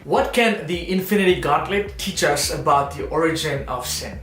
What can the Infinity Gauntlet teach us about the origin of sin?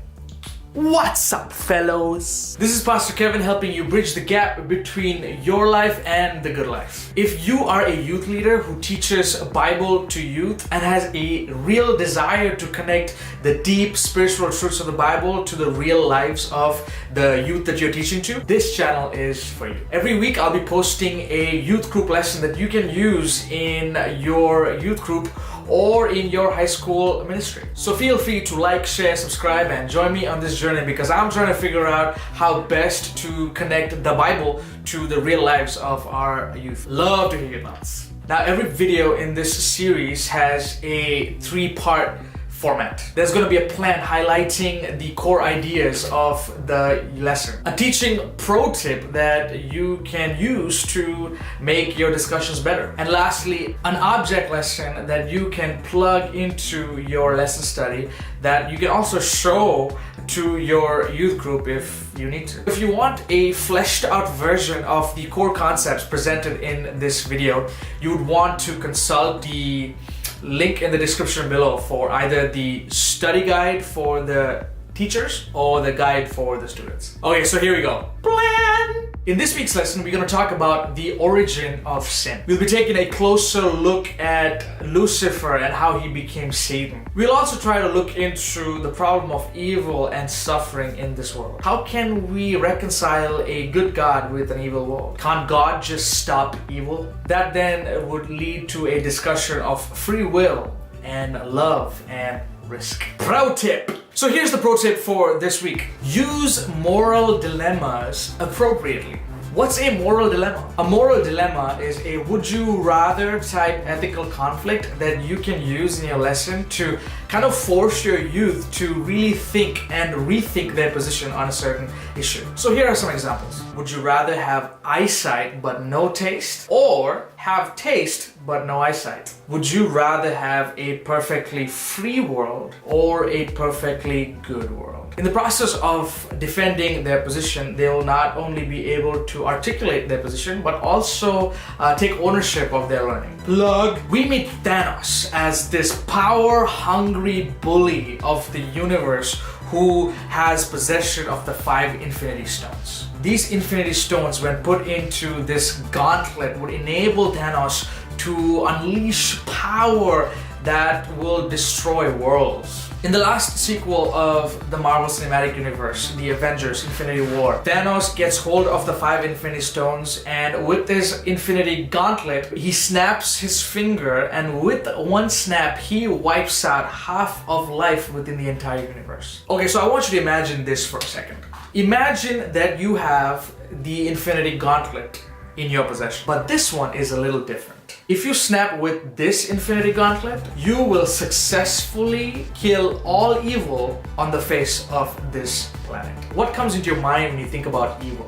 What's up, fellows? This is Pastor Kevin helping you bridge the gap between your life and the good life. If you are a youth leader who teaches Bible to youth and has a real desire to connect the deep spiritual truths of the Bible to the real lives of the youth that you're teaching to, this channel is for you. Every week I'll be posting a youth group lesson that you can use in your youth group or in your high school ministry. So feel free to like, share, subscribe, and join me on this journey because I'm trying to figure out how best to connect the Bible to the real lives of our youth. Love to hear your thoughts. Now, every video in this series has a 3-part format. There's going to be a plan highlighting the core ideas of the lesson, a teaching pro tip that you can use to make your discussions better, and lastly, an object lesson that you can plug into your lesson study that you can also show to your youth group if you need to. If you want a fleshed out version of the core concepts presented in this video, you would want to consult the link in the description below for either the study guide for the teachers or the guide for the students. Okay, so here we go. Plan! In this week's lesson, we're going to talk about the origin of sin. We'll be taking a closer look at Lucifer and how he became Satan. We'll also try to look into the problem of evil and suffering in this world. How can we reconcile a good God with an evil world? Can't God just stop evil? That then would lead to a discussion of free will and love and risk. Pro tip! So here's the pro tip for this week. Use moral dilemmas appropriately. What's a moral dilemma? A moral dilemma is a would you rather type ethical conflict that you can use in your lesson to kind of force your youth to really think and rethink their position on a certain issue. So here are some examples. Would you rather have eyesight but no taste, or have taste but no eyesight? Would you rather have a perfectly free world or a perfectly good world? In the process of defending their position, they will not only be able to articulate their position, but also take ownership of their learning. Plug! We meet Thanos as this power-hungry bully of the universe who has possession of the 5 Infinity Stones. These Infinity Stones, when put into this gauntlet, would enable Thanos to unleash power that will destroy worlds. In the last sequel of the Marvel Cinematic Universe, the Avengers Infinity War, Thanos gets hold of the 5 Infinity Stones, and with this Infinity Gauntlet, he snaps his finger, and with one snap, he wipes out half of life within the entire universe. Okay, so I want you to imagine this for a second. Imagine that you have the Infinity Gauntlet in your possession, but this one is a little different. If you snap with this Infinity Gauntlet, you will successfully kill all evil on the face of this planet. What comes into your mind when you think about evil?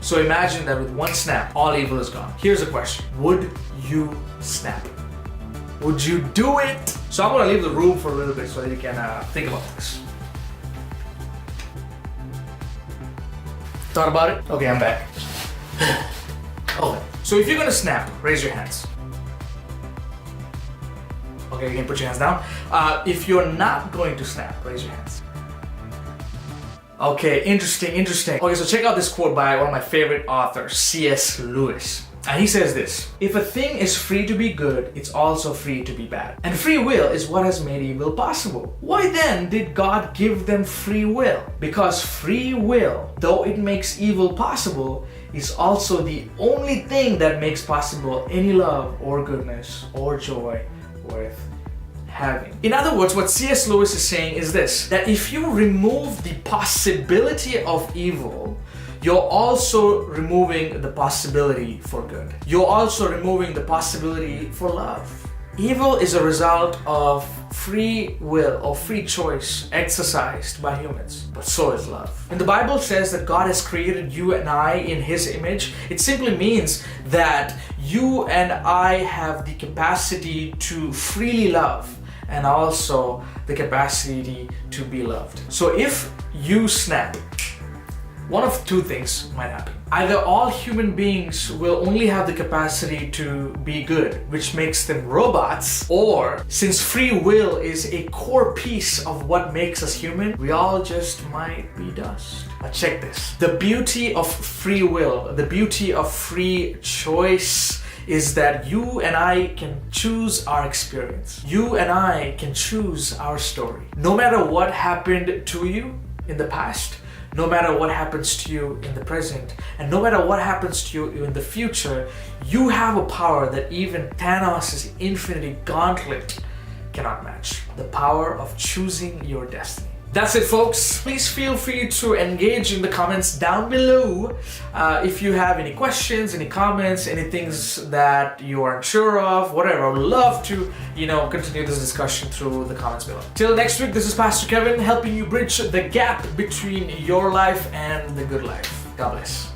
So imagine that with one snap, all evil is gone. Here's a question. Would you snap? Would you do it? So I'm gonna leave the room for a little bit so that you can think about this. Thought about it? Okay, I'm back. Okay, so if you're gonna snap, raise your hands. Okay, you can put your hands down. If you're not going to snap, raise your hands. Okay, interesting. Okay, so check out this quote by one of my favorite authors, C.S. Lewis. And he says this: if a thing is free to be good, it's also free to be bad. And free will is what has made evil possible. Why then did God give them free will? Because free will, though it makes evil possible, is also the only thing that makes possible any love or goodness or joy worth having. In other words, what C.S. Lewis is saying is this: that if you remove the possibility of evil, you're also removing the possibility for good. You're also removing the possibility for love. Evil is a result of free will or free choice exercised by humans, but so is love. When the Bible says that God has created you and I in His image, it simply means that you and I have the capacity to freely love and also the capacity to be loved. So if you snap, one of two things might happen. Either all human beings will only have the capacity to be good, which makes them robots, or since free will is a core piece of what makes us human, we all just might be dust. But check this. The beauty of free will, the beauty of free choice is that you and I can choose our experience. You and I can choose our story. No matter what happened to you in the past, no matter what happens to you in the present, and no matter what happens to you in the future, you have a power that even Thanos' Infinity Gauntlet cannot match. The power of choosing your destiny. That's it, folks. Please feel free to engage in the comments down below. If you have any questions, any comments, any things that you are unsure of, whatever, I would love to, continue this discussion through the comments below. Till next week, this is Pastor Kevin helping you bridge the gap between your life and the good life. God bless.